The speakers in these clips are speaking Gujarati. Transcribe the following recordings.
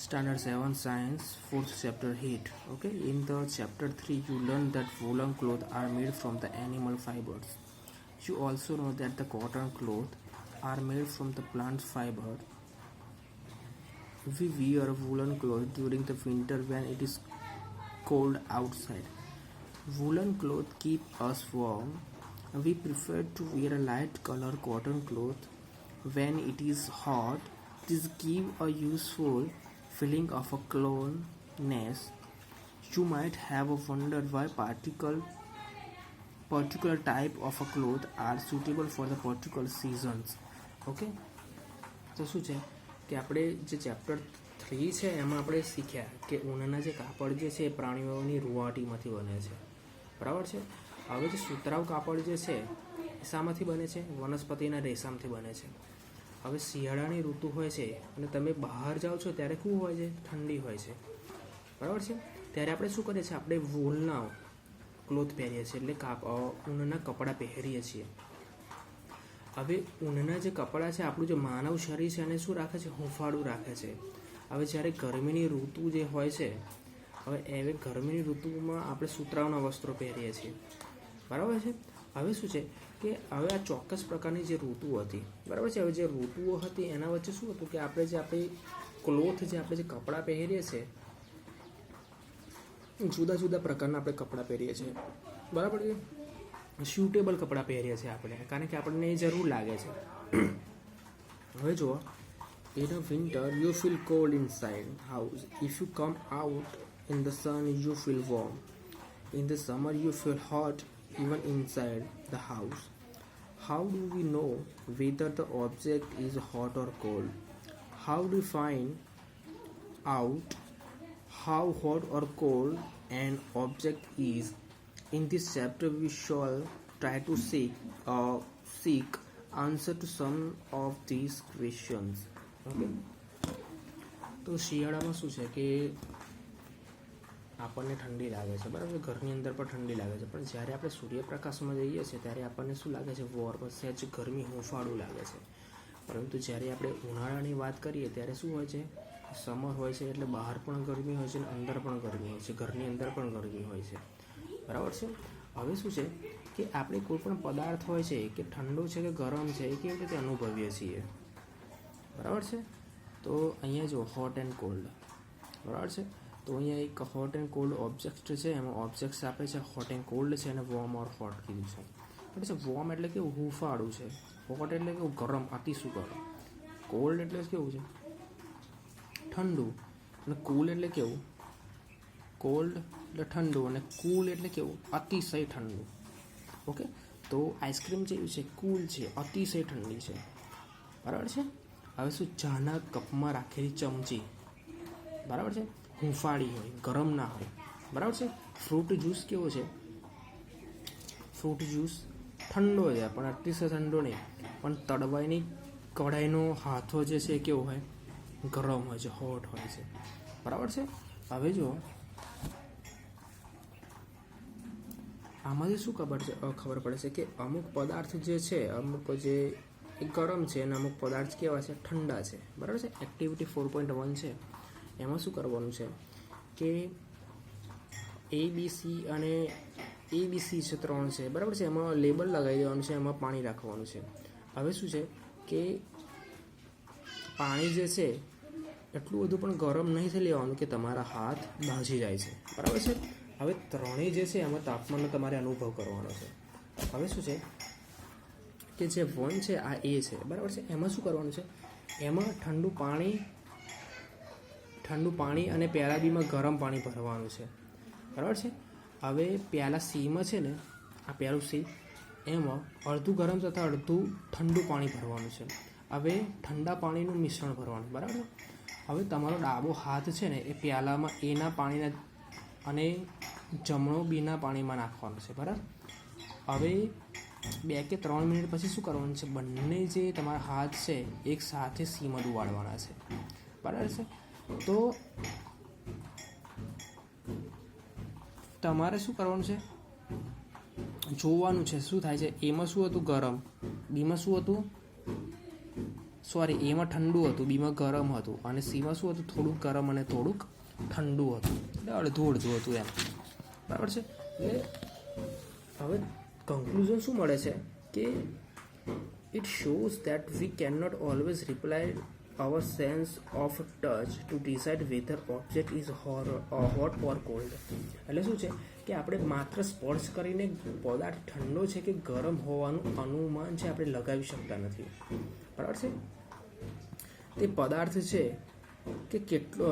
Standard 7 Science, 4th chapter Heat. Okay, in the chapter 3, you learn that woolen clothes are made from the animal fibers. You also know that the cotton clothes are made from the plant fiber. We wear woolen clothes during the winter when it is cold outside. Woolen clothes keep us warm. We prefer to wear a light color cotton cloth when it is hot. This gives a useful feeling of a coolness. You might have wondered why particular type of a cloth are suitable for the particular seasons. Okay, તો શું છે કે આપણે જે ચેપ્ટર 3 છે એમાં આપણે શીખ્યા કે ઊનના જે કાપડ જે છે એ પ્રાણીઓની રૂંવાટીમાંથી બને છે, બરાબર છે. હવે જે સુતરાઉ કાપડ જે છે એ શામાંથી બને છે? વનસ્પતિના રેસામાંથી બને છે. હવે શિયાળાની ઋતુ હોય છે અને તમે બહાર જાઓ છો ત્યારે શું હોય છે? ઠંડી હોય છે, બરાબર છે. ત્યારે આપણે શું કરીએ છીએ? આપણે વૂલના ક્લોથ પહેરીએ છીએ, એટલે ઊનના કપડાં પહેરીએ છીએ. હવે ઊનના જે કપડાં છે આપણું જે માનવ શરીર છે એને શું રાખે છે? હૂંફાળું રાખે છે. હવે જ્યારે ગરમીની ઋતુ જે હોય છે, હવે એવી ગરમીની ઋતુમાં આપણે સુતરાઉના વસ્ત્રો પહેરીએ છીએ, બરાબર છે. હવે શું છે કે હવે આ ચોક્કસ પ્રકારની જે ઋતુ હતી, બરાબર છે. હવે જે ઋતુઓ હતી એના વચ્ચે શું હતું કે આપણે જે આપણી ક્લોથ જે આપણે જે કપડાં પહેરીએ છીએ, જુદા જુદા પ્રકારના આપણે કપડાં પહેરીએ છીએ, બરાબર છે. સ્યુટેબલ કપડાં પહેરીએ છીએ આપણે, કારણ કે આપણને એ જરૂર લાગે છે. હવે જુઓ, in a winter you feel cold inside house. If you come out in the sun you feel warm. In the summer you feel hot even inside the house. How do we know whether the object is hot or cold? How do we find out how hot or cold an object is? In this chapter we shall try to seek answer to some of these questions. Okay, તો શિયાળામાં શું છે કે આપણને ઠંડી લાગે છે, બરાબર. ઘરની અંદર પણ ઠંડી લાગે છે, પણ જ્યારે આપણે સૂર્યપ્રકાશમાં જઈએ છીએ ત્યારે આપણને શું લાગે છે? વોર્મ, સહેજ ગરમી, હૂંફાળું લાગે છે. પરંતુ જ્યારે આપણે ઉનાળાની વાત કરીએ ત્યારે શું હોય છે? સમર હોય છે એટલે બહાર પણ ગરમી હોય છે અને અંદર પણ ગરમી હોય છે, ઘરની અંદર પણ ગરમી હોય છે, બરાબર છે. હવે શું છે કે આપણે કોઈ પણ પદાર્થ હોય છે કે ઠંડો છે કે ગરમ છે એ કેવી રીતે અનુભવીએ છીએ, બરાબર છે. તો અહીંયા જો હોટ એન્ડ કોલ્ડ, બરાબર છે. તો અહીંયા એક હોટ એન્ડ કોલ્ડ ઓબ્જેક્ટ છે, એમાં ઓબ્જેક્ટ્સ આપે છે હોટ એન્ડ કોલ્ડ છે અને વોર્મ ઓર હોટ કીધું છે, બરાબર છે. વોર્મ એટલે કેવું? હૂંફાળું છે. હોટ એટલે કેવું? ગરમ, અતિશું ગરમ. કોલ્ડ એટલે કેવું છે? ઠંડુ. અને કૂલ એટલે કેવું? કોલ્ડ એટલે ઠંડુ અને કૂલ એટલે કેવું? અતિશય ઠંડુ. ઓકે, તો આઈસ્ક્રીમ જેવી છે, કૂલ છે, અતિશય ઠંડી છે, બરાબર છે. હવે શું? ચાના કપમાં રાખેલી ચમચી, બરાબર છે, હૂંફાળી હોય, ગરમ ના હોય, બરાબર છે. ફ્રૂટ જ્યુસ કેવો છે? ફ્રૂટ જ્યુસ ઠંડો છે પણ અતિશય ઠંડો નહીં. પણ તળવાઈની કઢાઈનો હાથો જે છે એ કેવો હોય? ગરમ હોય છે, હોટ હોય છે, બરાબર છે. હવે જો આમાંથી શું ખબર પડે છે કે અમુક પદાર્થ જે છે, અમુક જે ગરમ છે અને અમુક પદાર્થ કેવા છે? ઠંડા છે, બરાબર છે. એક્ટિવિટી 4.1 છે, એમાં શું કરવાનું છે કે ABC અને ABC છે 3 છે, બરાબર છે. એમાં લેબલ લગાવી દેવાનું છે, એમાં પાણી રાખવાનું છે. હવે શું છે કે પાણી જે છે એટલું બધું પણ ગરમ નહીં થઈ લેવાનું કે તમારા હાથ દાઝી જાય છે, બરાબર છે. હવે ત્રણેય જે છે એમાં તાપમાનનો તમારે અનુભવ કરવાનો છે. હવે શું છે કે જે 1 છે આ A છે, બરાબર છે. એમાં શું કરવાનું છે? એમાં ઠંડુ પાણી અને પ્યાલા બીમાં ગરમ પાણી ભરવાનું છે, બરાબર છે. હવે પ્યાલા Cમાં છે ને, આ પ્યાલું C, એમાં અડધું ગરમ તથા અડધું ઠંડુ પાણી ભરવાનું છે. હવે ઠંડા પાણીનું મિશ્રણ ભરવાનું, બરાબર. હવે તમારો ડાબો હાથ છે ને એ પ્યાલામાં Aના પાણીના અને જમણો Bના પાણીમાં નાખવાનો છે, બરાબર. હવે 2 કે 3 મિનિટ પછી શું કરવાનું છે? બંને જે તમારા હાથ છે એક સાથે Cમાં ડુબાડવાના છે, બરાબર છે. તો તમારે શું કરવાનું છે? જોવાનું છે શું થાય છે. એમાં શું હતું? ગરમ. બીમાં શું હતું? સોરી એમાં ઠંડુ હતું, બીમાં ગરમ હતું, અને સીમાં શું હતું, થોડુંક ગરમ અને થોડુંક ઠંડુ હતું, એટલે અડધું અડધું હતું એમ, બરાબર છે. એટલે હવે કન્ક્લુઝન શું મળે છે કે it shows that we cannot always rely our sense of touch to decide whether object is hot or cold. એટલે શું છે કે આપણે માત્ર સ્પર્શ કરીને પદાર્થ ઠંડો છે કે ગરમ હોવાનું અનુમાન છે આપણે લગાવી શકતા નથી, બરાબર છે. તે પદાર્થ છે કે કેટલો,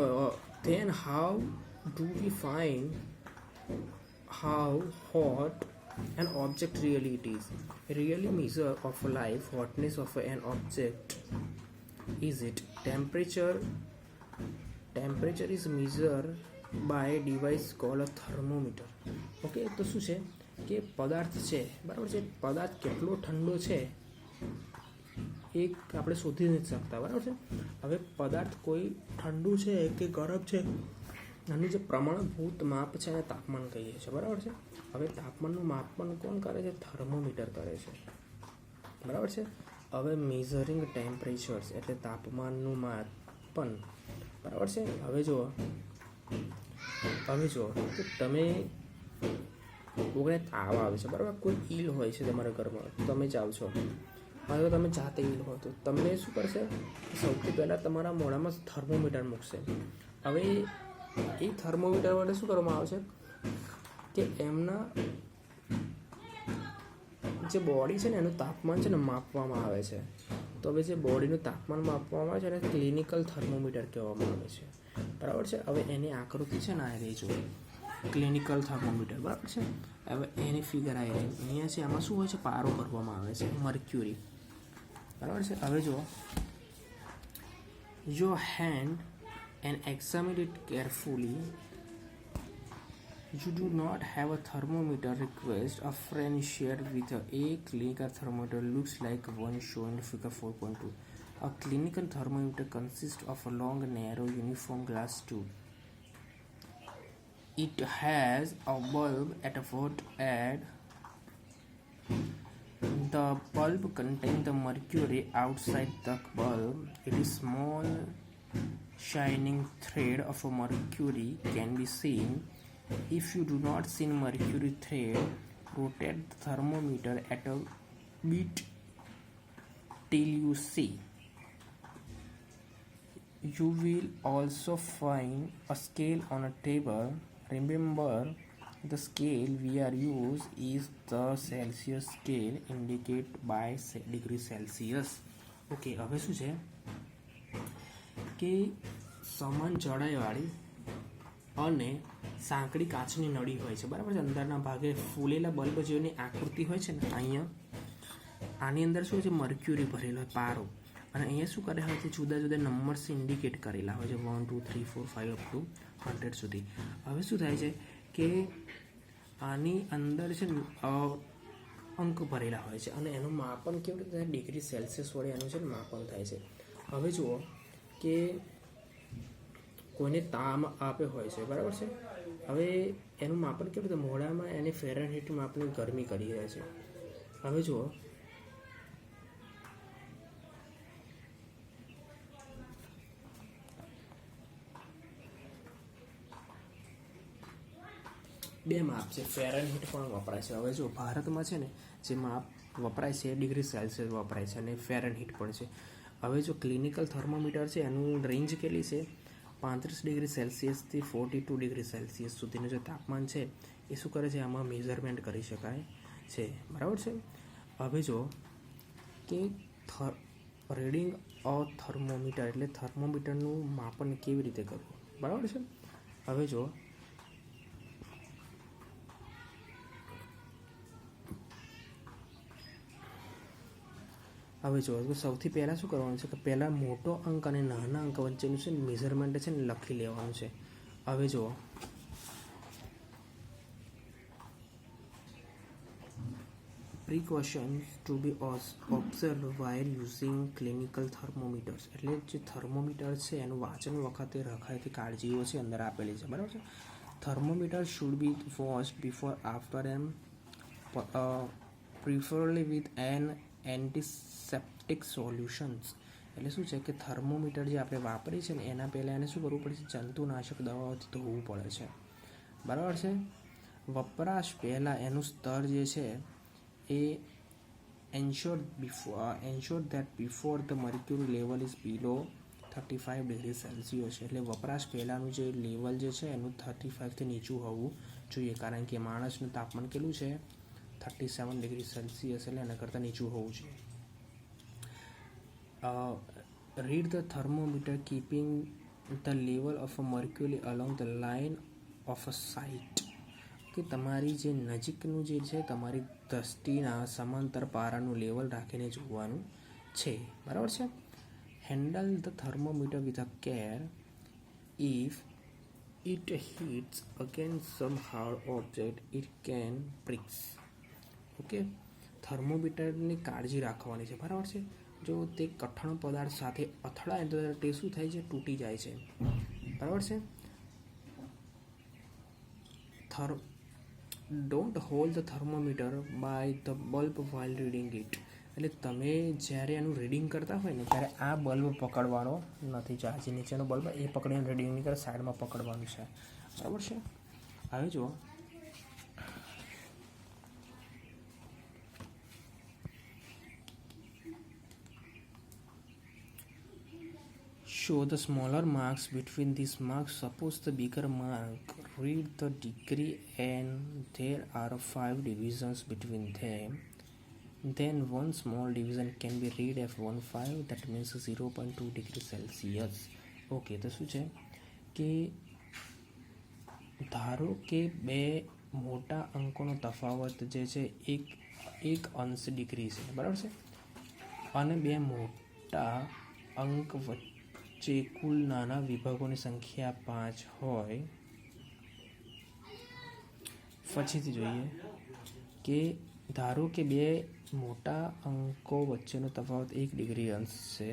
then how do we find how hot an object really it is? Really measure of life hotness of an object is it temperature is measured by a device called a thermometer. Okay, તો શું છે કે પદાર્થ છે, બરાબર છે, પદાર્થ કેટલો ઠંડો છે એ આપણે શોધી નથી શકતા, બરાબર છે. હવે પદાર્થ કોઈ ઠંડુ છે કે ગરમ છે આનું જે પ્રમાણભૂત માપ છે એને તાપમાન કહીએ છીએ, બરાબર છે. હવે તાપમાનનું માપન કોણ કરે છે? થર્મોમીટર કરે છે, બરાબર છે. હવે મેઝરિંગ ટેમ્પરેચર્સ એટલે તાપમાનનું માપન, બરાબર છે. હવે જુઓ કે તમે કોઈને તાવ આવે છે, બરાબર, કોઈ ઈલ હોય છે તમારા ઘરમાં, તમે જાઓ છો, હવે તમે જાતે ઈલ હોય તો તમને શું કરશે? સૌથી પહેલાં તમારા મોઢામાં થર્મોમીટર મૂકશે. હવે એ થર્મોમીટર વડે શું કરવામાં આવે છે કે એમના જે બોડી છે ને એનું તાપમાન છે ને માપવામાં આવે છે. તો હવે જે બોડીનું તાપમાન માપવામાં આવે છે એને ક્લિનિકલ થર્મોમીટર કહેવામાં આવે છે, બરાબર છે. હવે એની આકૃતિ છે ને આ રહી જો ક્લિનિકલ થર્મોમીટર, બરાબર છે. હવે એની ફિગર આવી રહી અહીંયા છે, આમાં શું હોય છે? પારો કરવામાં આવે છે, મર્ક્યુરી, બરાબર છે. હવે જો your hand and examine it carefully. You do not have a thermometer. Request a friend share with a clinical thermometer looks like one shown in figure 4.2. A clinical thermometer consists of a long, narrow, uniform glass tube. It has a bulb at a foot end. The bulb contains the mercury. Outside the bulb, it is small shining thread of a mercury can be seen. If you do not see mercury thread, rotate the thermometer at a bit till you see. You will also find a scale on a table. Remember, the scale we are use is the Celsius scale indicated by degree Celsius. Okay, હવે શું છે કે સમાન જાડાઈવાળી અને સાંકડી કાચની નળી હોય છે, બરાબર છે. અંદરના ભાગે ફૂલેલા બલ્બ જેવી આકૃતિ હોય છે ને, અહીંયા આની અંદર શું છે? મર્ક્યુરી ભરેલો હોય, પારો, અને અહીંયા શું કરે હોય છે? જુદા જુદા નંબર્સ ઇન્ડિકેટ કરેલા હોય છે, 1 2 3 4 5 અપ ટુ 100 સુધી. હવે શું થાય છે કે આની અંદર છે અંક ભરેલા હોય છે અને એનું માપન કેવી રીતે થાય? ડિગ્રી સેલ્સિયસ વડે એનું છે માપન થાય છે. હવે જુઓ કે કોઈને તામ આપે હોય છે, બરાબર છે. હવે એનું માપન કેવું રીતે? મોઢામાં એને ફેરનહીટ માપની ગરમી કરી રહ્યા છે. હવે જુઓ બે માપ છે, ફેરનહીટ પણ વપરાય છે. હવે જો ભારતમાં છે ને જે માપ વપરાય છે ડિગ્રી સેલ્સિયસ વપરાય છે અને ફેરનહીટ પણ છે. હવે જો ક્લિનિકલ થર્મોમીટર છે એનું રેન્જ કેટલી છે? 35 ડિગ્રી સેલ્સિયસથી 42 ડિગ્રી સેલ્સિયસ સુધીનું જે તાપમાન છે એ શું કરે છે? આમાં મેઝરમેન્ટ કરી શકાય છે, બરાબર છે. હવે જો કે રીડિંગ ઓફ થર્મોમીટર એટલે થર્મોમીટરનું માપન કેવી રીતે કરવું, બરાબર છે. હવે જો સૌથી પહેલાં શું કરવાનું છે કે પહેલાં મોટો અંક અને નાના અંક વચ્ચેનું છે મેઝરમેન્ટ છે ને લખી લેવાનું છે. હવે જુઓ precautions to be observed while using clinical thermometers એટલે જે થર્મોમીટર છે એનું વાંચન વખતે રખાયેલી કાળજીઓ છે અંદર આપેલી છે, બરાબર છે. Thermometer should be washed before after and preferably with an antiseptic solutions એટલે શું છે કે થર્મોમીટર જે આપણે વાપરીએ છીએ ને એના પહેલાં એને શું કરવું પડે છે, જંતુનાશક દવાઓથી ધોવું પડે છે, બરાબર છે. વપરાશ પહેલાં એનું સ્તર જે છે એ ensure that before the mercury level is below 35 degree Celsius, એટલે વપરાશ પહેલાંનું જે લેવલ જે છે એનું 35થી નીચું હોવું જોઈએ, કારણ કે માણસનું તાપમાન કેટલું છે 37 ડિગ્રી સેલ્સિયસ, એટલે એના કરતાં નીચું હોવું જોઈએ. Read the thermometer keeping the level of a mercury along the line of a site, કે તમારી જે નજીકનું જે છે તમારી દ્રષ્ટિના સમાંતર પારાનું લેવલ રાખીને જોવાનું છે, બરાબર છે. Handle the thermometer with a care if it hits against some hard object it can breaks. Okay, થર્મોમીટરની કાળજી રાખવાની છે, બરાબર છે. જો તે કઠણ પદાર્થ સાથે અથડાય તો તે શું થાય છે, તૂટી જાય છે, બરાબર છે. Don't hold the thermometer by the bulb while reading it, એટલે તમે જ્યારે એનું રીડિંગ કરતા હોય ને ત્યારે આ બલ્બ પકડવાનો નથી, જે નીચેનો બલ્બ એ પકડીને રીડિંગ નહીં કરે, સાઈડમાં પકડવાનું છે, બરાબર છે. હવે જુઓ, show the smaller marks between these marks. Suppose the bigger mark, read the degree and there are 5 divisions between them. Then one small division can be read as 1.5, that means 0.2 degree Celsius. Okay, તો શું છે કે ધારો કે બે મોટા અંકોનો તફાવત જે છે એક અંશ ડિગ્રી છે, બરાબર છે, અને બે મોટા અંક વચ્ચે કુલ નાના વિભાગોની સંખ્યા 5 હોય. પછીથી જોઈએ કે ધારો કે બે મોટા અંકો વચ્ચેનો તફાવત 1 ડિગ્રી અંશ છે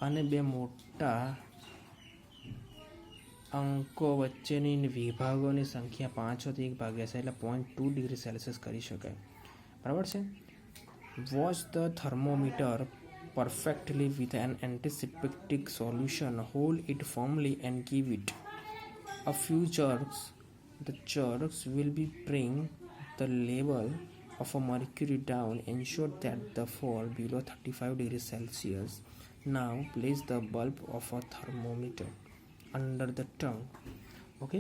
અને બે મોટા અંકો વચ્ચેની વિભાગોની સંખ્યા 5 હોતી 1 ભાગ્યા છે, એટલે 0.2 ડિગ્રી સેલ્સિયસ કરી શકાય, બરાબર છે. Watch the thermometer perfectly with an antiseptic solution, hold it firmly and give it a few jerks. The jerks will bring the level of a mercury down, ensure that the fall below 35 degrees Celsius. Now place the bulb of a thermometer under the tongue. Okay,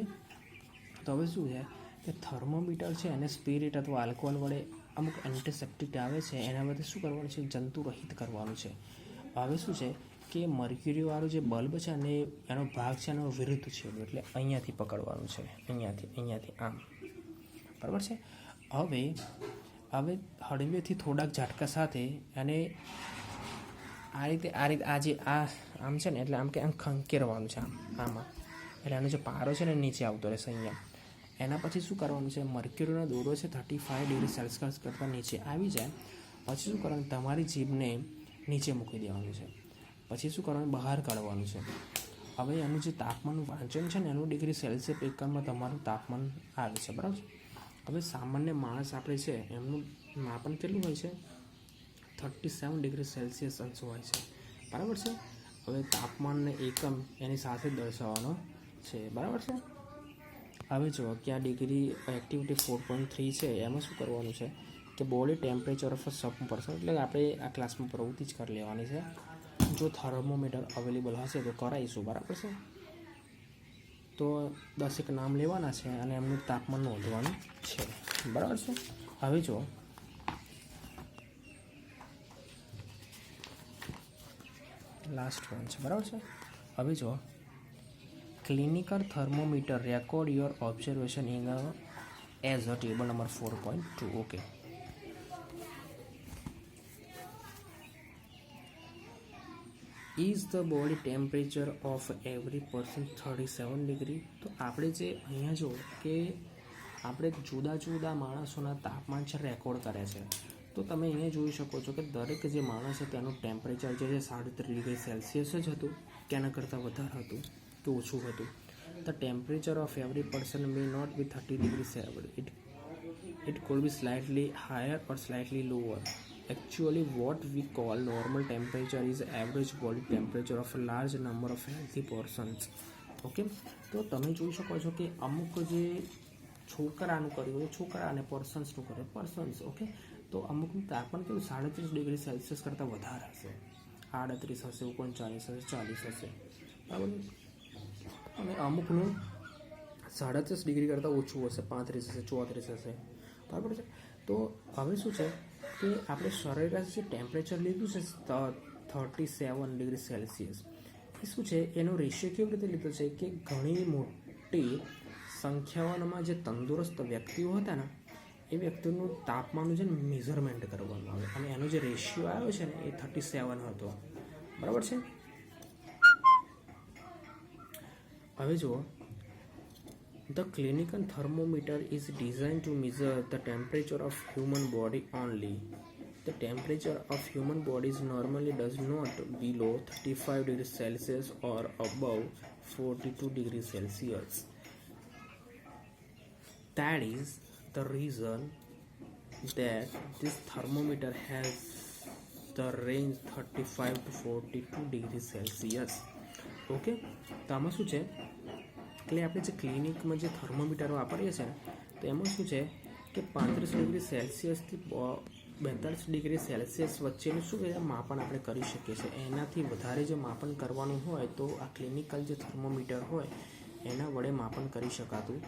તો હવે શું છે કે થર્મોમીટર છે એને સ્પિરિટ અથવા આલ્કોહોલ વડે અમુક એન્ટિસેપ્ટિક આવે છે એના વડે શું કરવાનું છે, જંતુરહિત કરવાનું છે. હવે શું છે કે મર્ક્યુરીવાળું જે બલ્બ છે અને એનો ભાગ છે એનો વિરુદ્ધ છે, એટલે અહીંયાથી પકડવાનું છે, અહીંયાથી આમ, બરાબર છે. હવે હળવેથી થોડાક ઝાટકા સાથે અને આ રીતે આમ છે ને, એટલે આમ કે આમ ખંકેરવાનું છે, આમાં, એટલે આનો જે પારો છે ને નીચે આવતો રહેશે અહીંયા. એના પછી શું કરવાનું છે, મર્ક્યુરીનો દોરો છે 35 ડિગ્રી સેલ્સિયસ કરતાં નીચે આવી જાય પછી શું કરવાનું, તમારી જીભને નીચે મૂકી દેવાનું છે, પછી શું કરવાનું, બહાર કાઢવાનું છે. હવે એનું જે તાપમાનનું વાંચન છે ને એનું ડિગ્રી સેલ્સિયસ એકમમાં તમારું તાપમાન આવે છે, બરાબર. હવે સામાન્ય માણસ આપણે છે એમનું માપન કેટલું હોય છે, 37 ડિગ્રી સેલ્સિયસ અંશ હોય છે, બરાબર છે. હવે તાપમાનને એકમ એની સાથે દર્શાવવાનો છે, બરાબર છે. હવે જુઓ કે આ ડિગ્રી એક્ટિવિટી 4.3 છે, એમાં શું કરવાનું છે કે body temperature of sum person, એટલે આપણે આ ક્લાસમાં પ્રવૃત્તિ જ કરી લેવાની છે. જો થર્મોમીટર અવેલેબલ હશે તો કરાવીશું, બરાબર છે. તો 10 નામ લેવાના છે અને એમનું તાપમાન નોંધવાનું છે, બરાબર છે. હવે જુઓ, લાસ્ટ વન છે, બરાબર છે. હવે જુઓ, clinical thermometer record your observation in as a table number 4.2. okay, is the body temperature of every person 37 degree. તો આપણે જે અહીંયા જો કે આપણે જુદા જુદા માણસોના તાપમાન છે રેકોર્ડ કરે છે, તો તમે અહીંયા જોઈ શકો છો કે દરેક જે માણસ છે તેનું ટેમ્પરેચર જે છે 37 ડિગ્રી સેલ્સિયસ જ હતું કે એના કરતાં વધારે હતું કે ઓછું હતું. The temperature of every person may not be 30 degrees Celsius. It could be slightly higher or slightly lower. Actually, what we call normal temperature is average body temperature of a large number of healthy persons. Okay, તો તમે જોઈ શકો છો કે અમુક જે છોકરાનું કર્યું હોય છોકરા અને પર્સન્સનું કરે પર્સન્સ. ઓકે, તો અમુકનું તાપમાન કેવું 37°C કરતાં વધારે હશે, 38 હશે, 39 હશે, 40 હશે, બરાબર. અને અમુકનું 37° કરતાં ઓછું હશે, 35 હશે, 34 હશે, બરાબર છે. તો હવે શું છે કે આપણે સરેરાશ જે ટેમ્પરેચર લીધું છે 37°C, એ શું છે એનો રેશિયો કેવી રીતે લીધો છે કે ઘણી મોટી સંખ્યાઓમાં જે તંદુરસ્ત વ્યક્તિઓ હતા ને એ વ્યક્તિઓનું તાપમાનનું જે મેઝરમેન્ટ કરવામાં આવે અને એનો જે રેશિયો આવ્યો છે ને એ 37 હતો, બરાબર છે. હવે જુઓ, the clinical thermometer is designed to measure the temperature of human body only. The temperature of human body normally does not below 35°C or above 42°C. That is the reason that this thermometer has the range 35 to 42°C. Okay, તો આમાં શું છે એટલે આપણે જે ક્લિનિકમાં જે થર્મોમીટર વાપરીએ છીએ ને તો એમાં શું છે કે 35°C થી 42°C વચ્ચેનું શું છે માપન આપણે કરી શકીએ છીએ. એનાથી વધારે જો માપન કરવાનું હોય તો આ ક્લિનિકલ જે થર્મોમીટર હોય એના વડે માપન કરી શકાતું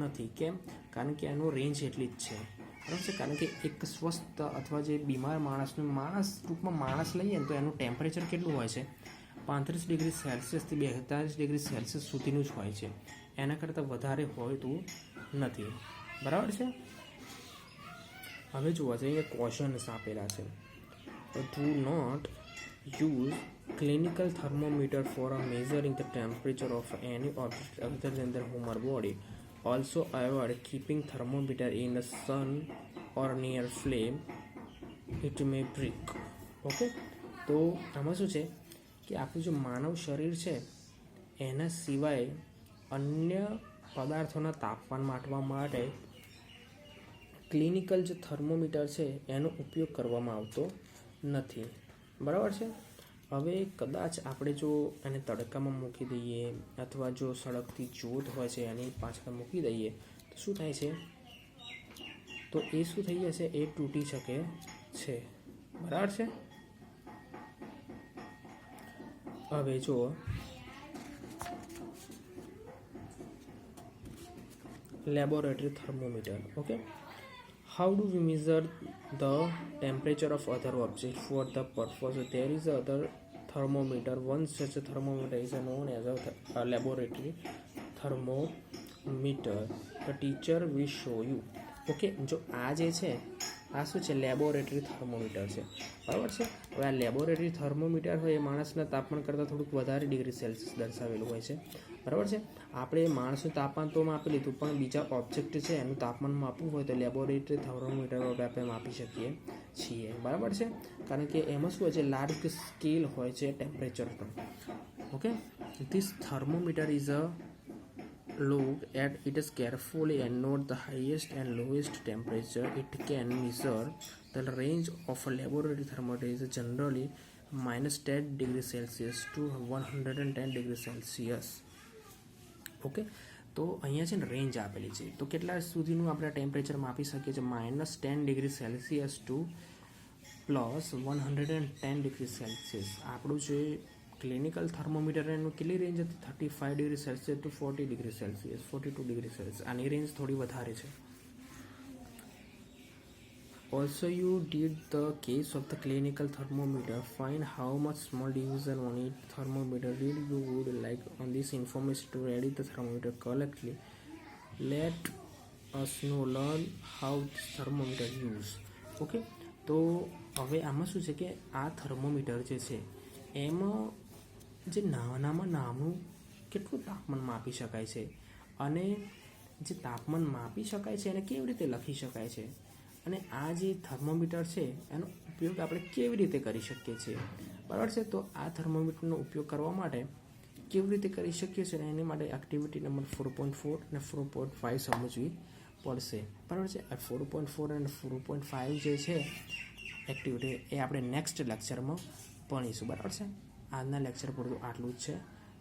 નથી. કેમ? કારણ કે એનો રેન્જ એટલી જ છે, બરાબર છે. કારણ કે એક સ્વસ્થ અથવા જે બીમાર ટૂંકમાં માણસ લઈએ ને તો એનું ટેમ્પરેચર કેટલું હોય છે 35°C થી 42°C સુધીનું જ હોય છે, એના કરતાં વધારે હોતું નથી, બરાબર છે. હવે જોવા જઈએ કોશન્સ આપેલા છે. Do not use clinical thermometer for measuring the temperature of any object other than the human body. Also avoid keeping thermometer in the sun or near flame, it may break. Okay, તો આમાં શું છે કે આપણું જો માનવ શરીર છે એના સિવાય અન્ય પદાર્થોના તાપમાન માપવા માટે ક્લિનિકલ જે થર્મોમીટર છે એનો ઉપયોગ કરવામાં આવતો નથી, બરાબર છે. હવે કદાચ આપણે જો એને તડકામાં મૂકી દઈએ અથવા જો સળગતી જ્યોત હોય છે એની પાછળ મૂકી દઈએ તો શું થાય છે, તો એ શું થઈ જશે, એ તૂટી શકે છે, બરાબર છે. હવે જુઓ, laboratory thermometer. Okay, how do we measure the temperature of other objects for the purpose? There is other thermometer. One such a thermometer is known as a laboratory thermometer. The teacher will show you. Okay, જો આ જે છે આ શું છે લેબોરેટરી થર્મોમીટર છે, બરાબર છે. હવે આ લેબોરેટરી થર્મોમીટર હોય એ માણસના તાપમાન કરતાં થોડુંક વધારે °C દર્શાવેલું હોય છે, બરાબર છે. આપણે માણસનું તાપમાન તો માપી લીધું પણ બીજા ઓબ્જેક્ટ છે એનું તાપમાન માપવું હોય તો લેબોરેટરી થર્મોમીટર વડે આપણે માપી શકીએ છીએ, બરાબર છે. કારણ કે એમાં શું હોય છે લાર્જ સ્કેલ હોય છે ટેમ્પરેચરનો. Okay, this thermometer is a look at it carefully and note the highest and lowest temperature it can measure. The range of a laboratory thermometer is generally -10°C to 110°C. Okay, તો અહીંયા છે ને રેન્જ આપેલી છે, તો કેટલા સુધીનું આપણે ટેમ્પરેચર માપી શકીએ છીએ -10°C ટુ +110°C. આપણું જે ક્લિનિકલ થર્મોમીટર એનું કેટલી રેન્જ હતી 35°C ટુ 40°C, 42°C. આની રેન્જ થોડી વધારે છે. Also you did the case of the clinical thermometer. Find how much small division on each thermometer read you would like on this information to read the thermometer correctly. Let us know learn how this thermometer use. Okay, તો હવે આમાં શું છે કે આ થર્મોમીટર જે છે એમાં જે નાનામાં નાનું કેટલું તાપમાન માપી શકાય છે અને જે તાપમાન માપી શકાય છે એને કેવી રીતે લખી શકાય છે અને આ જે થર્મોમીટર છે એનો ઉપયોગ આપણે કેવી રીતે કરી શકીએ છીએ, બરાબર છે. તો આ થર્મોમીટરનો ઉપયોગ કરવા માટે કેવી રીતે કરી શકીએ છીએ એની માટે એક્ટિવિટી નંબર 4.4 અને 4.5 સમજવી પડશે, બરાબર છે. આ 4.4 અને 4.5 જે છે એક્ટિવિટી એ આપણે નેક્સ્ટ લેક્ચરમાં ભણીશું, બરાબર છે. આજના લેક્ચર પૂરતું આટલું જ છે.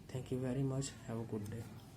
Thank you very much. Have a good day.